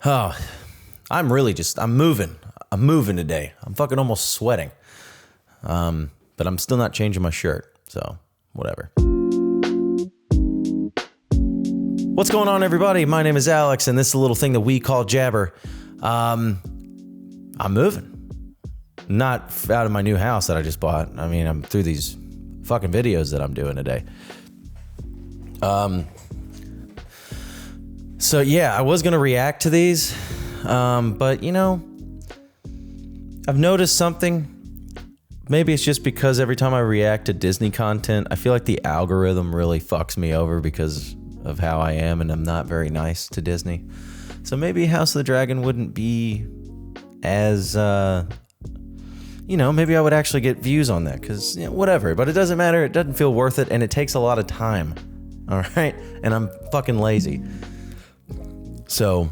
Oh, I'm moving. I'm moving today. I'm fucking almost sweating. But I'm still not changing my shirt. So, whatever. What's going on, everybody? My name is Alex, and this is a little thing that we call Jabber. I'm moving. Not out of my new house that I just bought. I mean, I'm through these fucking videos that I'm doing today. So yeah, I was going to react to these, but you know, I've noticed something. Maybe it's just because every time I react to Disney content, I feel like the algorithm really fucks me over because of how I am, and I'm not very nice to Disney. So maybe House of the Dragon wouldn't be as, maybe I would actually get views on that, because, whatever. But it doesn't matter. It doesn't feel worth it, and it takes a lot of time. All right? And I'm fucking lazy. So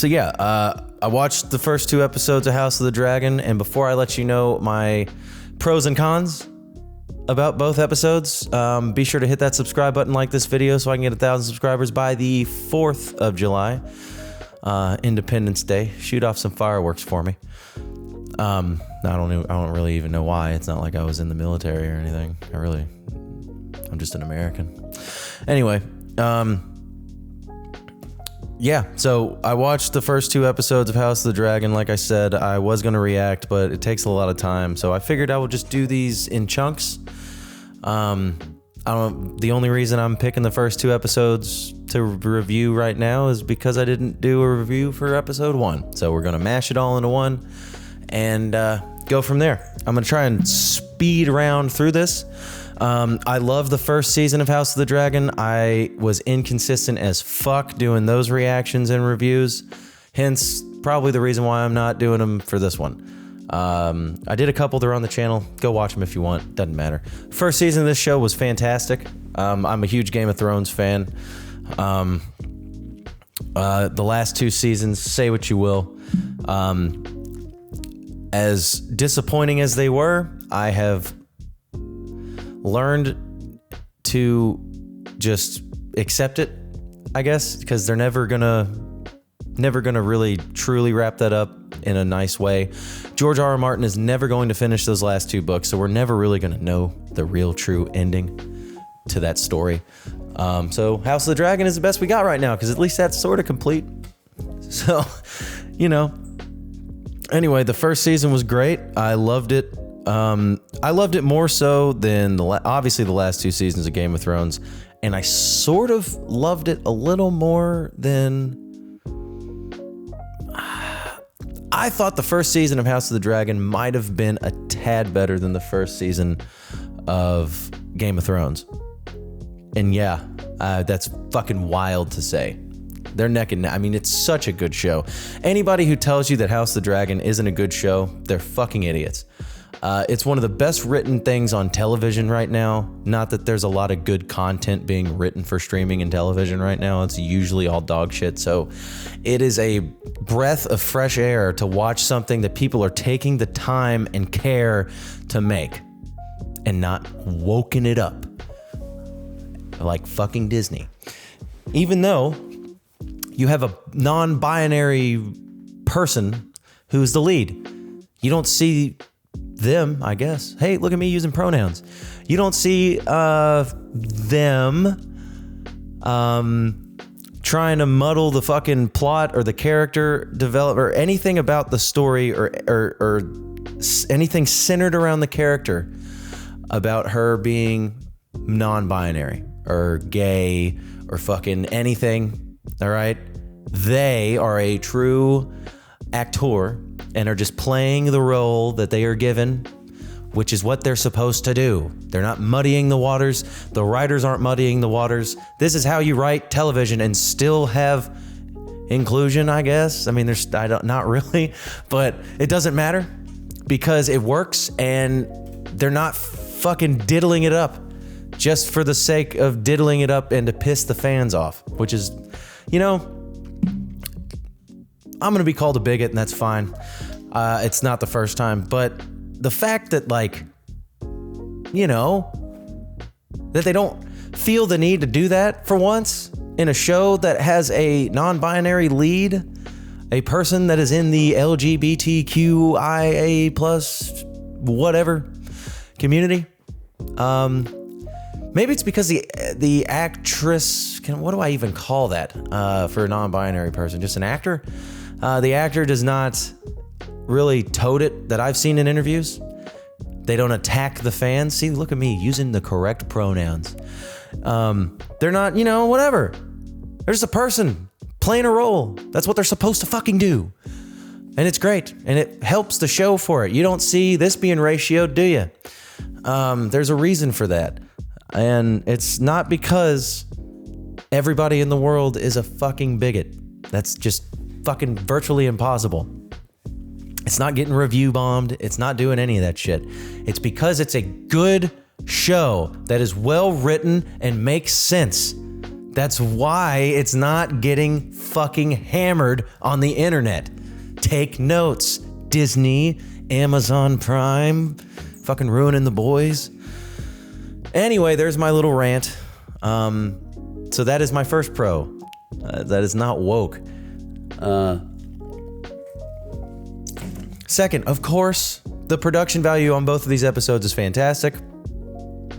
yeah, I watched the first 2 episodes of House of the Dragon, and before I let you know my pros and cons about both episodes, be sure to hit that subscribe button, like this video, so I can get 1,000 subscribers by the 4th of July, Independence Day. Shoot off some fireworks for me. I don't really even know why. It's not like I was in the military or anything. I'm just an American. Anyway, yeah, so I watched the first 2 episodes of House of the Dragon. Like I said, I was going to react, but it takes a lot of time. So I figured I would just do these in chunks. The only reason I'm picking the first 2 episodes to review right now is because I didn't do a review for episode 1. So we're going to mash it all into one and go from there. I'm going to try and speed around through this. I love the first season of House of the Dragon. I was inconsistent as fuck doing those reactions and reviews. Hence, probably the reason why I'm not doing them for this one. I did a couple. They're on the channel. Go watch them if you want. Doesn't matter. First season of this show was fantastic. I'm a huge Game of Thrones fan. The last 2 seasons, say what you will. As disappointing as they were, I have learned to just accept it, I guess, because they're never gonna really truly wrap that up in a nice way. George R.R. Martin is never going to finish those last 2 books, so we're never really gonna know the real true ending to that story. So House of the Dragon is the best we got right now, because at least that's sort of complete. So, anyway, the first season was great. I loved it. I loved it more so than obviously the last 2 seasons of Game of Thrones, and I sort of loved it a little more than I thought. The first season of House of the Dragon might have been a tad better than the first season of Game of Thrones. And yeah, that's fucking wild to say. They're neck and neck. I mean, it's such a good show. Anybody who tells you that House of the Dragon isn't a good show, they're fucking idiots. It's one of the best written things on television right now. Not that there's a lot of good content being written for streaming and television right now. It's usually all dog shit. So it is a breath of fresh air to watch something that people are taking the time and care to make and not woken it up like fucking Disney. Even though you have a non-binary person who's the lead, you don't see them, I guess. Hey, look at me using pronouns. You don't see them trying to muddle the fucking plot or the character develop or anything about the story or anything centered around the character about her being non-binary or gay or fucking anything. All right? They are a true actor and are just playing the role that they are given, which is what they're supposed to do. They're not muddying the waters. The writers aren't muddying the waters. This is how you write television and still have inclusion, I guess. I mean, not really, but it doesn't matter because it works and they're not fucking diddling it up just for the sake of diddling it up and to piss the fans off, which is, I'm going to be called a bigot, and that's fine. It's not the first time. But the fact that, that they don't feel the need to do that for once, in a show that has a non-binary lead, a person that is in the LGBTQIA plus whatever community. Maybe it's because the actress, what do I even call that for a non-binary person? Just an actor? The actor does not really tote it that I've seen in interviews. They don't attack the fans. See, look at me using the correct pronouns. They're not, whatever. They're just a person playing a role. That's what they're supposed to fucking do. And it's great. And it helps the show for it. You don't see this being ratioed, do you? There's a reason for that. And it's not because everybody in the world is a fucking bigot. That's just fucking virtually impossible. It's not getting review bombed. It's not doing any of that shit. It's because it's a good show that is well written and makes sense. That's why it's not getting fucking hammered on the internet. Take notes, Disney, Amazon Prime, fucking ruining the boys. Anyway, there's my little rant. So that is my first pro. That is not woke. Second, of course, the production value on both of these episodes is fantastic.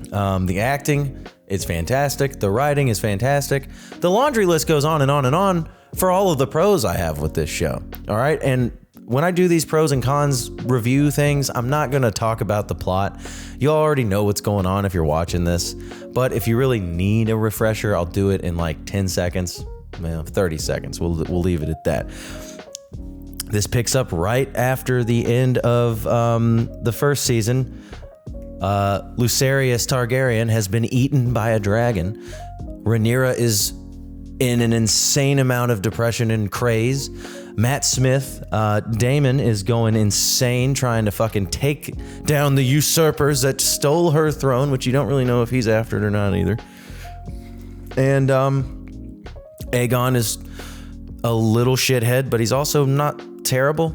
The acting is fantastic. The writing is fantastic. The laundry list goes on and on and on for all of the pros I have with this show. All right. And when I do these pros and cons review things, I'm not going to talk about the plot. You already know what's going on if you're watching this. But if you really need a refresher, I'll do it in like 10 seconds, 30 seconds. We'll leave it at that. This picks up right after the end of the first season. Lucerius Targaryen has been eaten by a dragon. Rhaenyra is in an insane amount of depression and craze. Matt Smith, Daemon, is going insane trying to fucking take down the usurpers that stole her throne, which you don't really know if he's after it or not either. And Aegon is a little shithead, but he's also not terrible.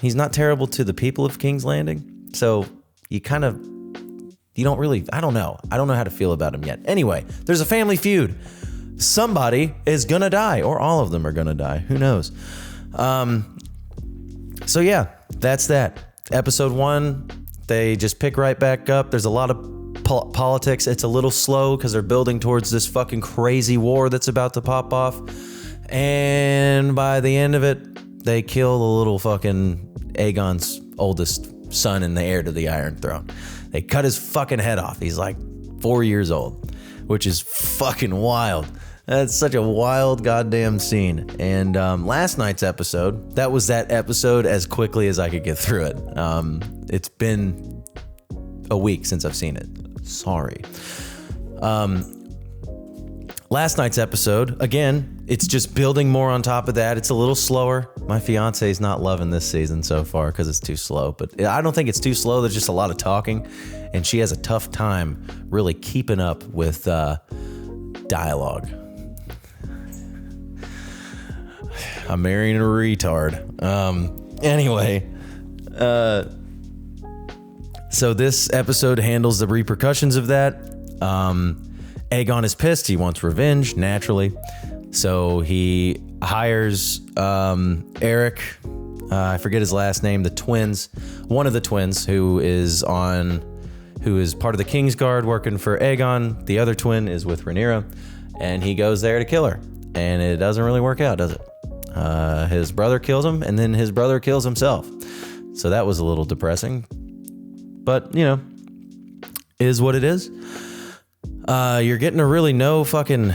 He's not terrible to the people of King's Landing. So you don't really, I don't know how to feel about him yet. Anyway, there's a family feud. Somebody is gonna die, or all of them are gonna die. Who knows? So yeah, that's that. Episode 1, they just pick right back up. There's a lot of politics. It's a little slow because they're building towards this fucking crazy war that's about to pop off. And by the end of it, they kill the little fucking Aegon's oldest son and the heir to the Iron Throne. They cut his fucking head off. He's like 4 years old, which is fucking wild. That's such a wild goddamn scene. And last night's episode, that was that episode as quickly as I could get through it. It's been a week since I've seen it. Sorry. Last night's episode, again, it's just building more on top of that. It's a little slower. My fiance is not loving this season so far because it's too slow. But I don't think it's too slow. There's just a lot of talking. And she has a tough time really keeping up with dialogue. I'm marrying a retard. Anyway, so this episode handles the repercussions of that. Aegon is pissed. He wants revenge, naturally. So he hires Eric, I forget his last name, the twins, one of the twins who is part of the Kingsguard working for Aegon. The other twin is with Rhaenyra, and he goes there to kill her. And it doesn't really work out, does it? His brother kills him, and then his brother kills himself. So that was a little depressing. But, is what it is. You're getting to really know fucking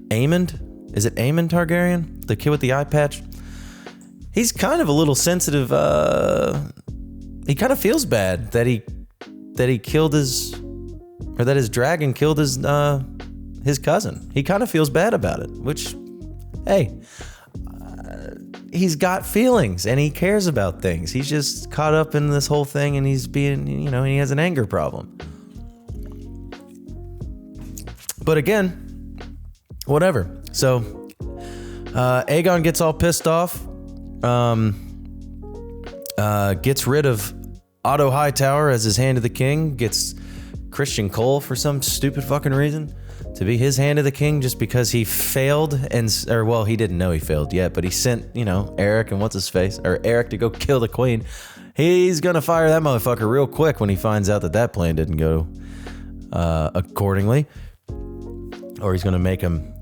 Aemond? Is it Aemond Targaryen? The kid with the eye patch? He's kind of a little sensitive. He kind of feels bad that he killed his dragon killed his cousin. He kind of feels bad about it, which, hey, he's got feelings and he cares about things. He's just caught up in this whole thing and he's being, he has an anger problem. But again, whatever. So, Aegon gets all pissed off, gets rid of Otto Hightower as his hand of the king, gets Christian Cole for some stupid fucking reason. to be his hand of the king just because he failed he didn't know he failed yet, but he sent, Eric and Eric to go kill the queen. He's going to fire that motherfucker real quick when he finds out that plan didn't go accordingly. Or he's going to make him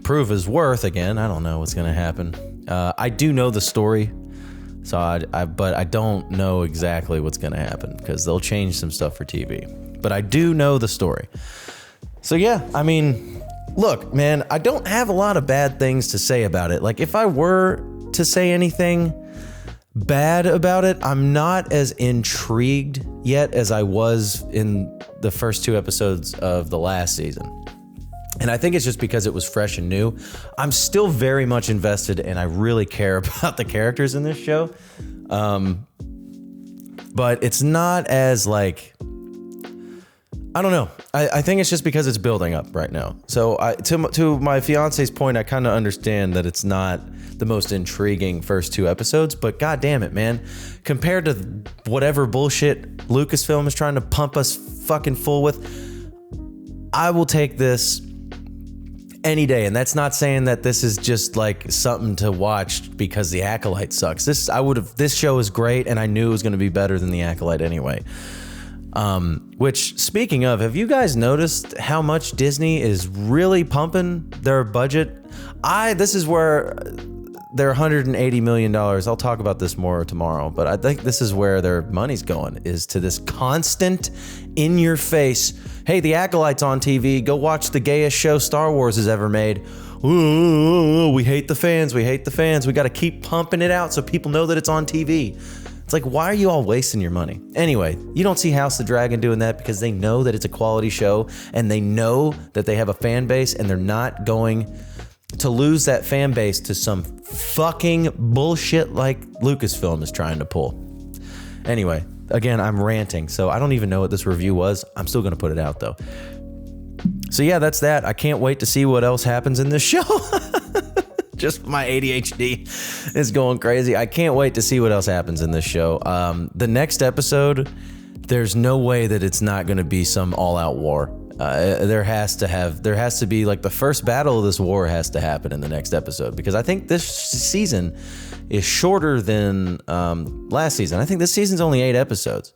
prove his worth again. I don't know what's going to happen. I do know the story, so but I don't know exactly what's going to happen because they'll change some stuff for TV. But I do know the story. So yeah, I mean, look, man, I don't have a lot of bad things to say about it. Like, if I were to say anything bad about it, I'm not as intrigued yet as I was in the first 2 episodes of the last season. And I think it's just because it was fresh and new. I'm still very much invested and I really care about the characters in this show. But it's not as like, I don't know. I think it's just because it's building up right now. So to my fiance's point, I kind of understand that it's not the most intriguing first 2 episodes, but god damn it, man. Compared to whatever bullshit Lucasfilm is trying to pump us fucking full with, I will take this any day. And that's not saying that this is just like something to watch because The Acolyte sucks. This show is great, and I knew it was going to be better than The Acolyte anyway. Which, speaking of, have you guys noticed how much Disney is really pumping their budget? This is where their $180 million, I'll talk about this more tomorrow, but I think this is where their money's going, is to this constant in your face, hey, The Acolyte's on TV, go watch the gayest show Star Wars has ever made. Ooh, we hate the fans, we got to keep pumping it out so people know that it's on TV. It's like, why are you all wasting your money? Anyway, you don't see House of the Dragon doing that because they know that it's a quality show and they know that they have a fan base and they're not going to lose that fan base to some fucking bullshit like Lucasfilm is trying to pull. Anyway, again, I'm ranting, so I don't even know what this review was. I'm still going to put it out though. So yeah, that's that. I can't wait to see what else happens in this show. Just my ADHD is going crazy. I can't wait to see what else happens in this show. The next episode, there's no way that it's not going to be some all-out war. There has to be like the first battle of this war has to happen in the next episode, because I think this season is shorter than last season. I think this season's only 8 episodes,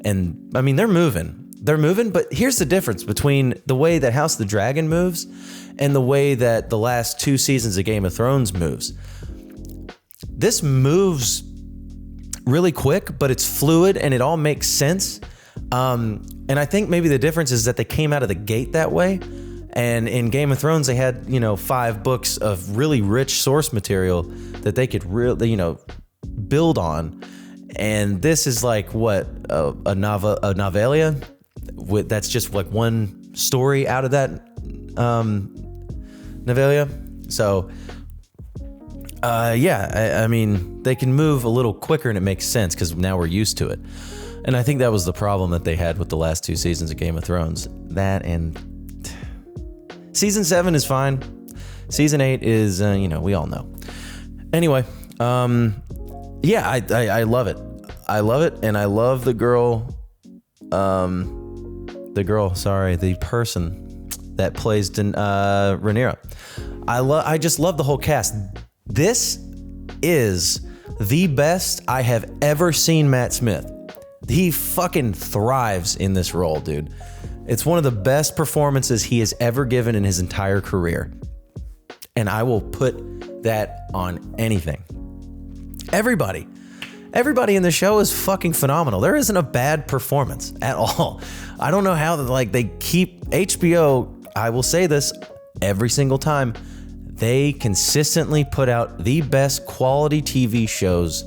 and I mean they're moving. But here's the difference between the way that House of the Dragon moves and the way that the last 2 seasons of Game of Thrones moves. This moves really quick, but it's fluid and it all makes sense. And I think maybe the difference is that they came out of the gate that way. And in Game of Thrones, they had, 5 books of really rich source material that they could really, build on. And this is like what, a novelia? That's just like one story out of that novelia. So, I mean, they can move a little quicker and it makes sense because now we're used to it. And I think that was the problem that they had with the last 2 seasons of Game of Thrones. That and season 7 is fine. Season 8 is, we all know. Anyway, I love it. I love it, and I love the person that plays Rhaenyra. I just love the whole cast. This is the best I have ever seen Matt Smith. He fucking thrives in this role, dude. It's one of the best performances he has ever given in his entire career. And I will put that on anything. Everybody in the show is fucking phenomenal. There isn't a bad performance at all. I don't know how they keep HBO, I will say this every single time, they consistently put out the best quality TV shows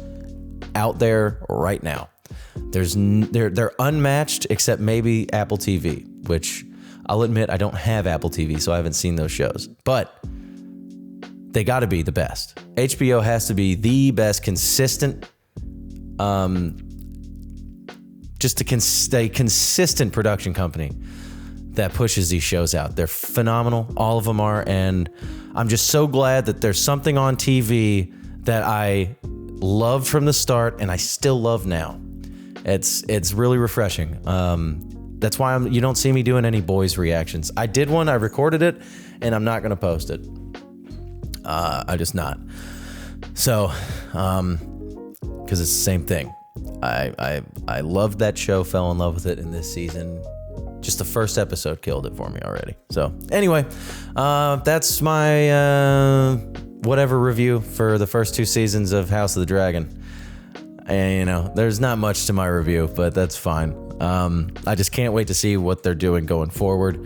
out there right now. They're unmatched except maybe Apple TV, which I'll admit I don't have Apple TV, so I haven't seen those shows. But they got to be the best. HBO has to be the best consistent, just a consistent production company that pushes these shows out. They're phenomenal. All of them are. And I'm just so glad that there's something on TV that I loved from the start and I still love now. It's really refreshing. That's why you don't see me doing any boys reactions. I did one, I recorded it, and I'm not going to post it. I just not. So, because it's the same thing. I loved that show, fell in love with it in this season. Just the first episode killed it for me already. So anyway, that's my whatever review for the first 2 seasons of House of the Dragon. And, you know, there's not much to my review, but that's fine. I just can't wait to see what they're doing going forward.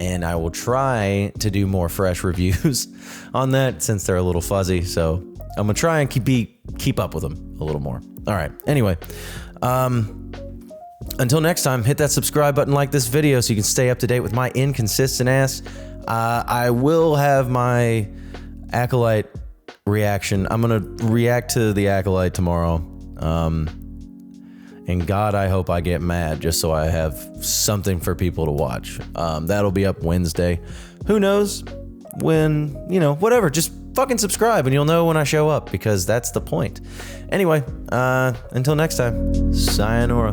And I will try to do more fresh reviews on that since they're a little fuzzy. So I'm going to try and keep up with them a little more. All right. Anyway, until next time, hit that subscribe button, like this video so you can stay up to date with my inconsistent ass. I will have my Acolyte reaction. I'm going to react to the Acolyte tomorrow. And God, I hope I get mad just so I have something for people to watch. That'll be up Wednesday. Who knows when, you know, whatever. Just fucking subscribe and you'll know when I show up because that's the point. Anyway, until next time, sayonara.